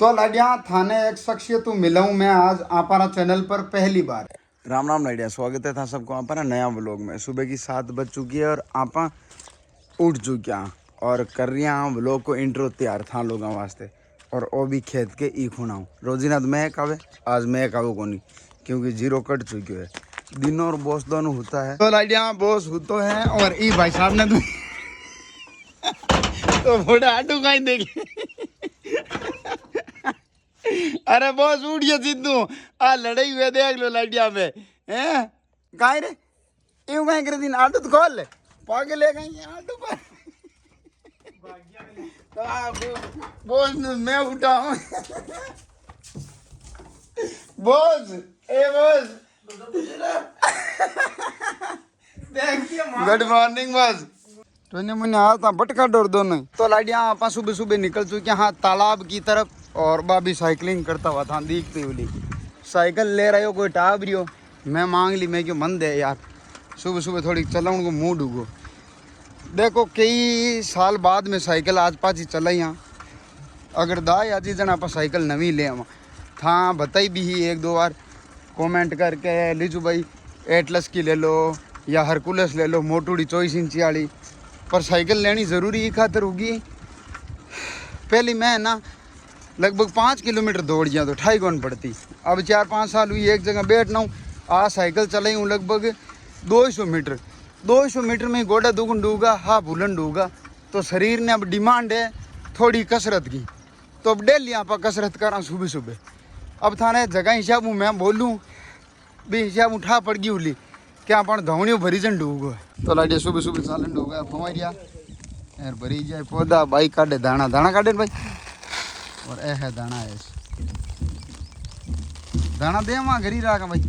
तो लाडिया थाने एक शख्सियत मिला हूँ मैं आज आपरा चैनल पर पहली बार। राम राम लाडिया, स्वागत है था सबको आपरा नया व्लॉग में। सुबह की 7 बज चुकी है और आपा उठ चुके हैं और कर रही हैं व्लॉग को इंट्रो तैयार था लोगों वास्ते। और वो भी खेत के ई खुना रोजीना मैं कावे आज मैं कावे को नहीं क्योंकि जीरो कट चुकी है। दिनों और बॉस दोनों होता है। तो लाडिया बॉस होतो है और ई भाई साहब ने तो बड़ा आटू कहीं देखे। अरे बॉस उठ गया सिद्धू आ लड़ाई हुए देख लो लाडिया में हैं काहे रे यूं कहीं कर दिन आटू तो खोल ले पागल ले गई आटू पर बॉस मैं उठा हूं बॉस ए बॉस गुड मॉर्निंग बॉस तो ने मुन्ने आता भटका डोर दोनों तो लाडिया आप सुबह सुबह निकल चुके हैं तालाब की तरफ और बाबी साइकिलिंग करता हुआ था दिखती हुई साइकिल ले रहे हो कोई टाप रही हो मैं मांग ली मैं क्यों मन दे यार सुबह सुबह थोड़ी चलाऊँ को मुँह डूगो देखो कई साल बाद में साइकिल आज पाची चला यहाँ अगर दाई आज जन आप साइकिल नवी ले आवा था बताई भी ही एक दो बार कमेंट करके लीजू भाई एटलस की ले लो या हरकुलस ले लो मोटूड़ी 24 इंची वाली पर साइकिल लेनी ज़रूरी ही खातर होगी। पहले मैं ना लगभग 5 किलोमीटर दौड़ गया तो ठाई कौन पड़ती। अब 4-5 साल हुई एक जगह बैठना हूँ आज साइकिल चलाई हूँ लगभग 200 मीटर में गोडा दुगुन डूगा हाँ भूलन डूगा तो शरीर ने अब डिमांड है थोड़ी कसरत की तो अब डेली आप कसरत करा सुबह सुबह। अब थाने जगह हिसाब मैं बोलूँ भी हिसाब उठा पड़ गई उली क्या अपन धवनियों भरी जन डूगो तो लाडिया सुबह सुबह चालन डूगा फमारिया यार भरी जाए पौधा बाई काटे दाना दाना काटे भाई और ए है दाना है दाना दे वहाँ घरी रहा भाई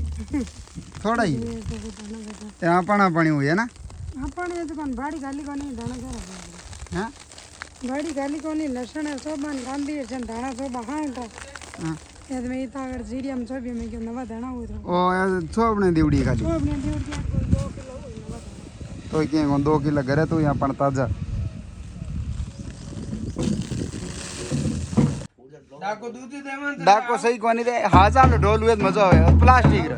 थोड़ा ही यहाँ पाना पानी हुई है ना अपने दुकान बाड़ी गाली को नहीं दाना क्या हाँ बाड़ी गाली को नहीं लहसुन है सोबान गांधी है जन दाना सोबा हाँ हाँ यद में इतना अगर जीरी हम सोबी में क्यों नवा दाना हुआ था ओ यार छोपने दीवड़ी खाली सोबने दी उड़ती है कोई 2 किलो हुई नवा दाना तो क्या 2 किलो घरे तो यहाँ पर ताजा डाको सही कोनी रे हाजालो ढोल हुए मजा आवे प्लास्टिक रे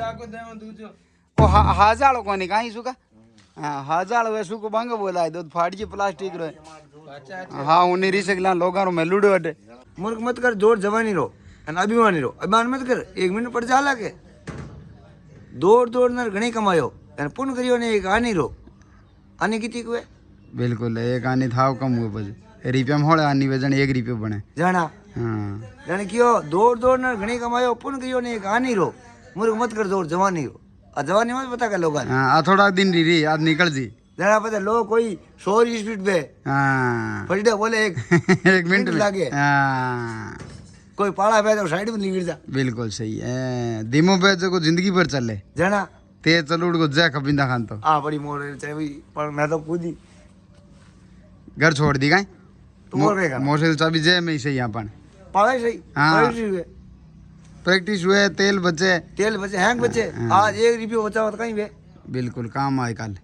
ओ हाजालो कोनी काई सुका हां हाजालो वे सुको बांगे बोलाय दो फाड़ी प्लास्टिक रे हां उनी रिसकला लोगा रो मेलुडो अटे मूर्ख मत कर जोर जवानी रो अन अभिमानी रो अभिमान मत कर 1 मिनट पड़ जाला के दौड़ दौड़ न घणी कमायो अन पुण्य करियो ने एक आनी रो आनी किती कुए बिल्कुल एक आनी थाव कम हुए बजे रुपया में होले आनी वजन 1 रुपया बने जाना हां जाने कियो दौड़ दौड़ न घणी कमायो पुण्य करियो ने एक आनी रो मूर्ख मत कर जोर जवानी रो आ जवानी मत पता कर लोगा हां आ थोड़ा दिन री आज निकल जी जरा पता लो कोई 100 स्पीड पे हां फटदे बोले एक 1 मिनट लागे हां कोई पाला पे तो साइड में गिर जा बिल्कुल सही है धीमो पे जो जिंदगी भर चले जाना ते चलूड़ को जा कबिंदा खान तो आ बड़ी मोड़ चाहे भाई पर मैं तो खुद ही घर छोड़ दी गए तू और क्या मोटरसाइकिल चाबी जे में सही अपन पाला सही हाँ। प्रैक्टिस प्रैक्टिस हुए हुए तेल बचे तेल बचे हैंग बचे हाँ। आज 1 रुपया बचा हो तो कहीं बे बिल्कुल काम आए कल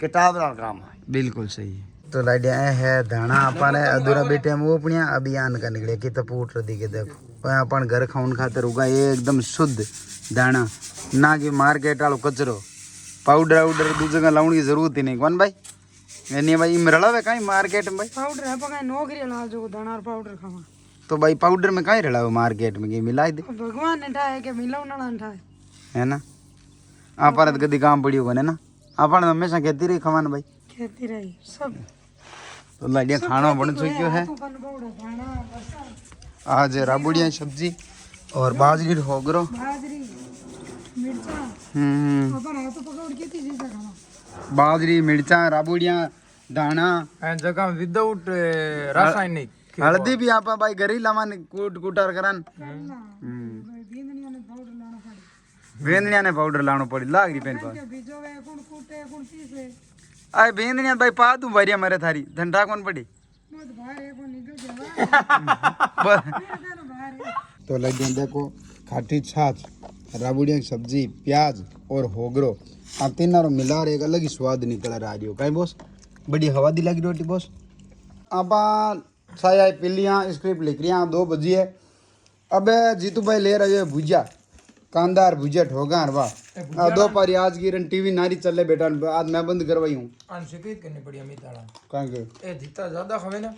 किताब का काम है बिल्कुल सही है तो लाडिया है धाना अपन अधूरा बेटे हम वो अपनिया अभियान का निकले कि तो पूट रही के देखो अपन घर खाउन खातर उगा एकदम शुद्ध दाना ना कि मार्केट वालों कचरो पाउडर वाउडर दूसरे का लाने की जरूरत ही नहीं कौन भाई नहीं भाई मरड़ा है कहीं मार्केट में भाई पाउडर है पका नौकरी ना जो दाना और पाउडर खावा तो भाई पाउडर में कहीं रड़ा मार्केट में मिलाई दे भगवान ने ठाए के मिलाऊ ना ठाए है ना अपन कदी काम पड़ी होगा ना अपन हमेशा खेती रही खवान भाई खेती रही सब तो लाडिया खाना बन चुक्यो है आज राबुड़िया सब्जी और बाजरी होगरो बाजरी मिर्चा अपन है तो पकौड़ खेती जैसा खावा बाजरी मिर्चा राबुड़िया दाना जगह विदाउट रासायनिक हल्दी भी आप भाई घर ही लावन कूट कुटार करन बींदनिया ने पाउडर लाना पड़ी वेंदनिया ने पाउडर लानो पड़ी लाग रही पेन पर बीजो वे कौन कूटे कौन पीसे आए वेंदनिया भाई पा दूं भरिया मरे थारी धंधा कौन पड़ी मत बाहर है कौन निकल जावा तो लगे देखो खाटी छाछ राबुड़िया की सब्जी प्याज और होगरो आ तीनों मिला एक अलग ही स्वाद निकल रहा है कहीं बॉस बड़ी हवा दी लगी रोटी बॉस आप चाय पी लिया स्क्रिप्ट लिख रही 2 बजे है अबे जीतू भाई ले रहे हो भुजिया कांदार भुजिया ठोगा वाह दो पारी आज की रन टीवी नारी चले बेटा आज मैं बंद करवाई हूँ आन शिकायत करनी पड़ी अमित ताला कहाँ के ए जितना ज्यादा खावे ना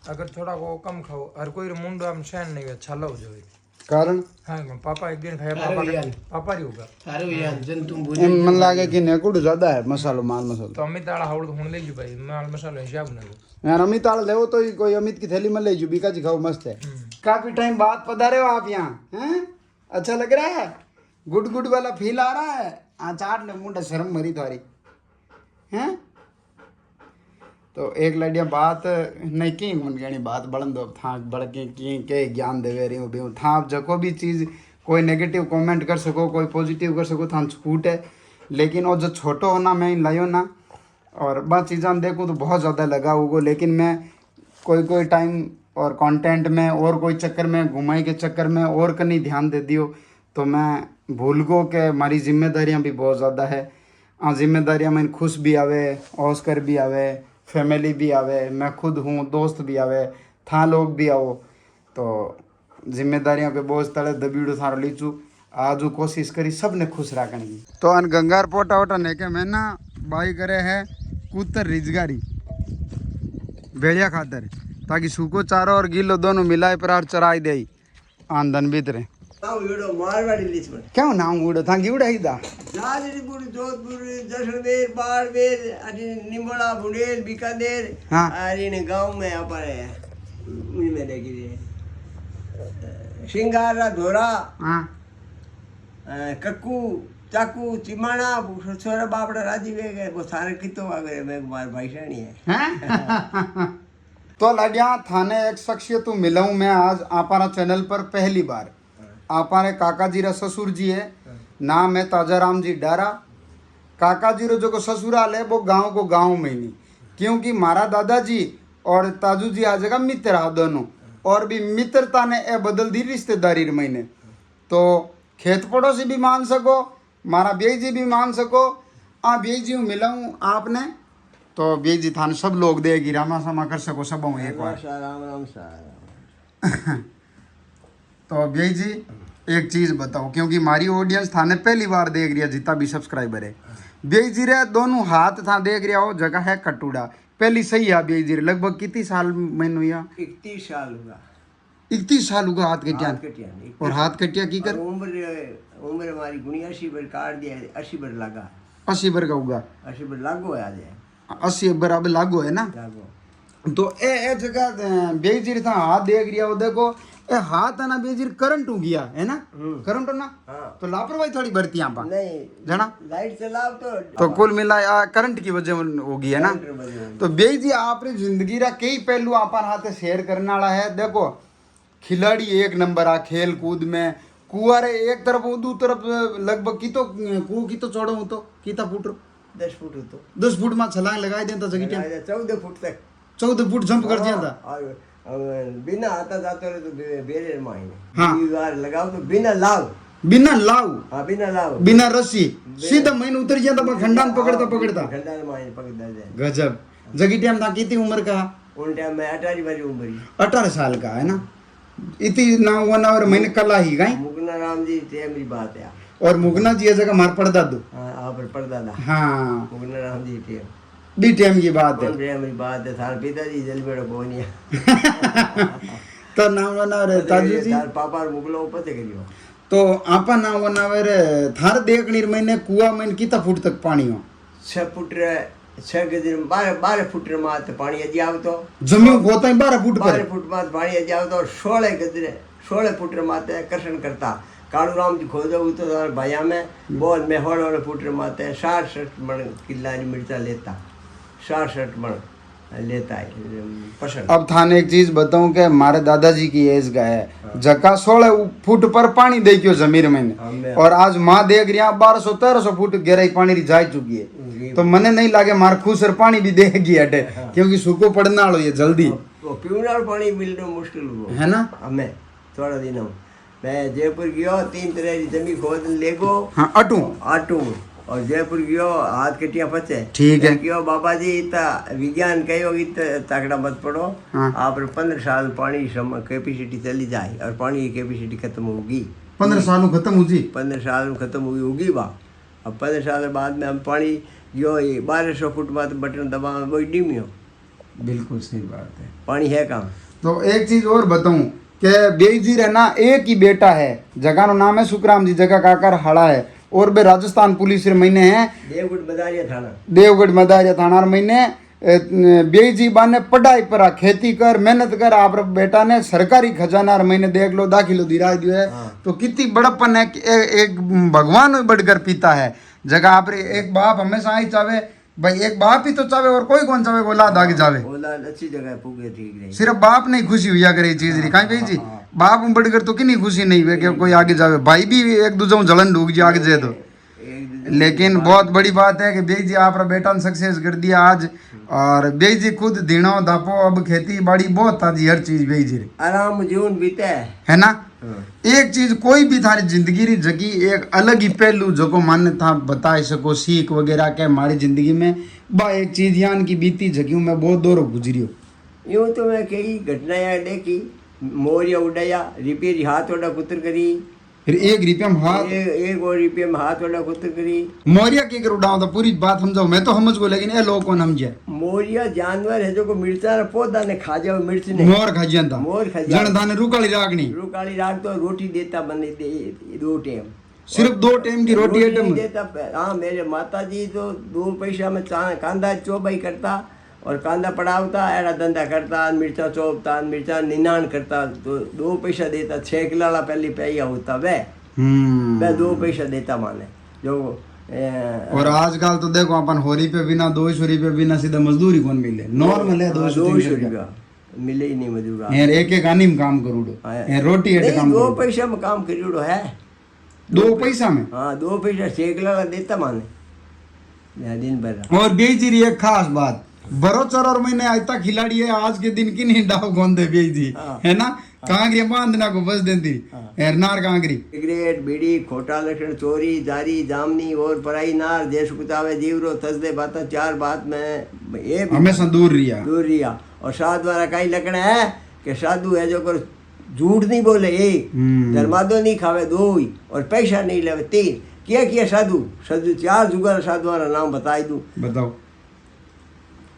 अगर थोड़ा वो कम खाओ हर कोई मुंडो हम सहन नहीं अच्छा लो जो कारण हाँ पापा एक दिन खाया पापा ही होगा मन लागे कि नेकुड़ ज्यादा है मसालो माल मसालो तो अमित ताला हाउड़ हुन ले जू भाई माल मसालो हिसाब ना लो यार अमित ताल ले तो ही कोई अमित की थैली में ले जू बीका जी खाओ मस्त है काफी टाइम बाद पधारे हो आप यहाँ हैं अच्छा लग रहा है गुड गुड वाला फील आ रहा है हाँ चाट ले मुंडा शर्म मरी तुम्हारी हैं तो एक लड़िया बात नहीं की मन गणी बात बढ़न दो था बढ़ के ज्ञान देवे रही हूँ था जको भी चीज़ कोई नेगेटिव कमेंट कर सको कोई पॉजिटिव कर सको था छूट है लेकिन वो जो छोटो होना मैं लायो ना और बात चीज़ां देखूँ तो बहुत ज़्यादा लगा होगा लेकिन मैं कोई टाइम और कंटेंट में और कोई चक्कर में घुमाई के चक्कर में और कहीं ध्यान दे दियो तो मैं भूल गो के हमारी जिम्मेदारियां भी बहुत ज़्यादा है हाँ जिम्मेदारियां मैंने खुश भी आवे ऑस्कर भी आवे फैमिली भी आवे मैं खुद हूँ दोस्त भी आवे था लोग भी आओ तो जिम्मेदारियों पे बोझ तले दबीड़ो थारो लीचू आज कोशिश करी सब ने खुश रखने की तो अन गंगार पोटा वोटा ने के मैं ना बाई करे है कूतर रिजगारी भेड़िया खातर ताकि सूखो चारो और गीलो दोनों मिलाए पर चराई दे आंदन भीतरे मारवाड़ी लिस्ट में क्यों नाम उड़ो था उड़ा ही दा जाजरीपुर जोधपुर जैसलमेर बाड़मेर अरे निम्बोड़ा बुंदेल बीकानेर हाँ। अरे गांव में अपने उनमें देखिए सिंगारा धोरा हाँ कक्कू चाकू चिमाना छोरा बापड़ा राजी वे गए वो सारे कितो आ गए मैं मार भाईसानी है हैं? तो लड़िया थाने एक शख्सियत मिलाऊं मैं आज आपारा चैनल पर पहली बार आपारे काका जी रा ससुर जी है नाम है ताजाराम जी डारा काका जी रो जो को ससुराल है वो गांव में नहीं क्योंकि मारा दादाजी और ताजू जी आ जगह मित्र आ दोनों और भी मित्रता ने ए बदल दी रिश्तेदारी मैंने तो खेत पड़ोसी भी मान सको मारा बेई जी भी मान सको बेई जी मिलाऊं आपने तो बेई जी थाने सब लोग देगी रामा सामा कर सको सब एक बार राम राम सारा तो बेई जी एक चीज़ बताओ क्योंकि हमारी ऑडियंस थाने पहली बार देख रही है जितना भी सब्सक्राइबर है बेई जी रे दोनों हाथ था देख रहा हो जगह है कटूड़ा पहली सही है बेई जी रे लगभग कितनी साल मैंने हुआ 31 साल होगा 31 साल हुआ हाथ कटिया कटिया और हाथ कटिया की कर उम्र हमारी गुणी 80 बर काट दिया 80 बर लगा 80 बर का होगा 80 बर लागू है आज 80 बराबर लागू है ना लागू तो ए जगह बेई जी रे था हाथ देख रहा हो देखो ए हाथ है ना बेई जी करंट हो गया है ना करंट हो ना हाँ। तो लापरवाही थोड़ी बढ़ती यहाँ पर नहीं जना लाइट चलाओ तो कुल मिला करंट की वजह होगी है ना तो बेई जी आपने जिंदगी रा कई पहलू आपन हाथ शेयर करने वाला है देखो खिलाड़ी एक नंबर आ खेल कूद में कुआरे एक तरफ दू तरफ लगभग की तो चौड़ो हूँ तो कितना फुट 10 फुट हो तो 10 फुट में छलांग लगाई देता जगी 14 फुट तक 14 फुट जंप कर दिया था और बिना आता जाते रहे तो बेरे मायने हाँ। दीवार लगाओ तो बिना लाव बिना लाव हाँ बिना लाव बिना रस्सी सीधा महीने उतर जाता खंडान पकड़ता घंटा मायने पकड़ता जाए गजब जगी टाइम था कितनी उम्र का उन टाइम में 18 वाली उम्र 18 साल का है ना इतनी ना वन और महीने कला ही गई मुगना राम जी टाइम की बात है और मुगना जी जगह मार पड़दा दो हाँ आप पढ़दा था हाँ मुगना Ram ji time B time की बात है टाइम की बात है थार पिताजी जल बेड़ो कोनी है तो नाम बना रे ताजू जी थार पापा मुगलो ऊपर से करियो तो आपा नाम बना रे थार देखनी महीने कुआ में कितना फुट तक पानी हो 6 फुट 6 गज 12 फुट मात पानी अजी आवतो जमीन होता है 12 फुट पर 12 फुट मात पानी अजी आवतो 16 गज 16 फुट माते कर्षण करता कालू राम जी खोजो तो भाया में बोल में होड़ फुट माते 67 मन किला मिर्चा लेता 67 मन लेता है पसंद अब थाने एक चीज बताऊं कि हमारे दादाजी की एज का है जका 16 फुट पर पानी दे क्यों जमीन में और आज माँ देख रही 1200-1300 फुट गहराई पानी री जा चुकी है तो मने नहीं लागे मार खुसर पानी भी देगी अटे क्योंकि सूखो पड़ना वालो ये जल्दी पीने पानी मिलना मुश्किल हुआ है ना हमें थोड़ा दिन मैं जयपुर गयो 3 तरह की जमीन खोद लेगो हाँ अटू आटू और जयपुर गयो हाथ कटिया फंसे ठीक है। क्यों बाबा जी इतना विज्ञान कहो इतना तगड़ा मत पड़ो। हाँ। आप 15 साल पानी कैपेसिटी चली जाए और पानी की कैपेसिटी खत्म होगी। 15 साल में खत्म हो जी। 15 साल में खत्म हुई होगी वाह। अब 15 साल बाद में हम पानी जो 1200 फुट बाद बटन दबा वही डिमियो। बिल्कुल सही बात है। पानी है कहाँ। तो एक चीज और बताऊं कि बेईजी रहना एक ही बेटा है, जगह नो नाम है सुखराम जी, जगह काकर हड़ा है और बे राजस्थान पुलिस रे महीने हैं देवगढ़ मदारिया थाना। देवगढ़ मदारिया थाना महीने बेईजी बाने पढ़ाई पर खेती कर मेहनत कर। आप बेटा ने सरकारी खजाना महीने देख लो दाखिलो दिरा दियो है। तो कितनी बड़प्पन है कि एक भगवान बढ़कर पिता है। जगह आप एक बाप हमेशा ही चाहे भाई, एक बाप ही तो चाहे और कोई कौन चाहे औलाद आगे जावे। औलाद अच्छी जगह पुगे ठीक रही। सिर्फ बाप नहीं खुशी हुआ करे चीज रही कहीं भाई जी। बाप में बढ़कर तो कितनी खुशी नहीं हुई कि कोई आगे जावे। भाई भी एक दूसरे जलन ढूक जी आगे जाए तो। लेकिन बहुत बड़ी बात है कि बेई जी आप बेटा ने सक्सेस कर दिया आज। और बेई जी खुद दिनों दापो अब खेती बाड़ी बहुत ताजी हर चीज बेई जी आराम जीवन बीते है ना। एक चीज कोई भी थारी जिंदगी री जगी एक अलग ही पहलू जो को मान्य था बता सको सीख वगैरह के हमारी जिंदगी में बा एक चीज यान की बीती जगी में बहुत दौर गुजरी हो। यूं तो मैं कई घटनाएं देखी। मोरिया उड़ाया रिपेयर हाथ वोड़ा कुतर करी। फिर एक रुपया में हाथ एक और रुपये में हाथ वोड़ा कुतर करी। मोरिया के कर उड़ाओ तो पूरी बात समझाओ। मैं तो समझ को लेकिन ये लोग कौन समझे। मोरिया जानवर है जो को मिर्चा रा पौधा ने खा जाओ मिर्च ने। मोर खा जाता मोर खा जाता। जन दाने रुकाली रागनी रुकाली राग तो रोटी देता बने दे 2 टाइम। सिर्फ 2 टाइम की रोटी नहीं आइटम देता। हाँ मेरे माता जी तो 2 पैसा में कांदा चौबाई करता और कांदा पड़ावता ऐसा धंधा करता। मिर्चा चौपता मिर्चा निनान करता तो 2 पैसा देता। 6 किलो पहले पैया होता वह 2 पैसा देता माने जो। और आजकल तो देखो अपन होरी पे बिना 200 रुपये बिना सीधा मजदूरी कौन मिले। नॉर्मल है 200 रुपया मिले ही नहीं मजदूर। यार एक एक आनी में काम करूडो यार रोटी एट काम 2 पैसा में काम करियो है। 2 पैसा में। हाँ 2 पैसा 6 किलो देता माने दिन भर। और बेईजी री एक खास बात बरोचर और महीने आज तक खिलाड़ी है आज के दिन की नहीं डाव गोंदे बेईजी है ना। कांगरी बांधना को बस देती नार कांगरी सिगरेट बीड़ी खोटा लक्षण चोरी जारी जामनी और पराई नार देश कुचावे जीवरो तसदे बातें 4 बात में ये हमेशा दूर रिया। और साधु वाला कई लक्षण है कि साधु है जो कर झूठ नहीं बोले एक धर्मादो नहीं खावे 2 ही और पैसा नहीं लेवे 3 किया साधु 4 जुगाड़ साधु वाला नाम बताई दूं। बताओ।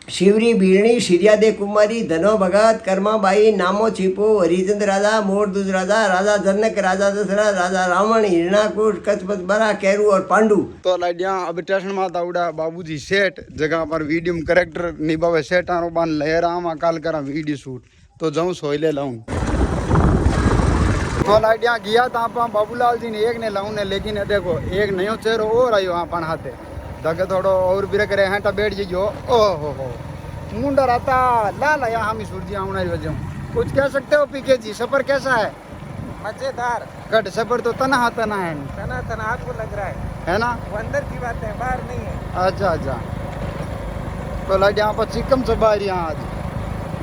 शिवरी बीरणी शिरिया दे कुमारी धनो भगत कर्मा बाई नामो छिपो हरिचंद्र राजा मोर दूज राजा राजा जनक राजा दशरथ राजा रावण हिरणाकुश कचपत बरा कैरू और पांडु। तो लाडिया अब स्टेशन माता उड़ा बाबूजी सेठ जगह पर वीडियो में करेक्टर निभावे सेठ आरो बान लहरा मा काल करा वीडियो शूट तो जाऊं सोइले लाऊं। तो लाडिया गया था आप बाबूलाल जी ने एक ने लाऊं ने लेकिन देखो एक नयो चेहरो और आयो अपन हाथे धके थोड़ो और बिरक रहे हैं बैठ जाइयो। ओ हो मुंडा रहता लाल आया हम सूरजी आउना वजह कुछ कह सकते हो पीके जी सफर कैसा है। मजेदार। कट सफर तो तना है तना आपको लग रहा है ना। वो अंदर की बात है बाहर नहीं है। अच्छा तो लग यहाँ पर चिकम चबा रही आज।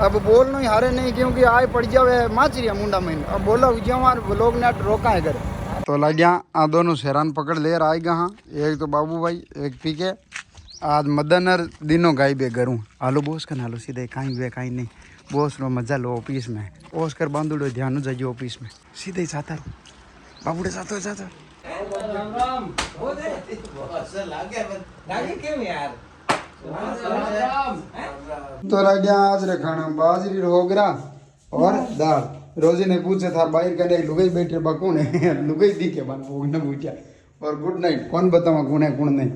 अब बोल नहीं हारे नहीं क्योंकि आए पड़ जावे माचरिया मुंडा में अब बोलो हमारे लोग ने रोका है घर। तो लगिया आ दोनों शहरान पकड़ ले आएगा। हाँ एक तो बाबू भाई एक पीके आज मदनर दिनों गाई बे करूँ आलो बोस का नालो सीधे कहीं वे कहीं नहीं बोस रो मजा लो ऑफिस में ओस कर बांधुड़ो ध्यान जाइए ऑफिस में सीधे ही जाता रो बाबूड़े जाता तो लगिया आज रे खाना बाजरी रोगरा और दाल। रोजी ने पूछे था बाहर का नहीं लुगाई बैठे बा कौन है लुगाई दी के बन वो न पूछा और गुड नाइट कौन बतावा कौन है कौन नहीं।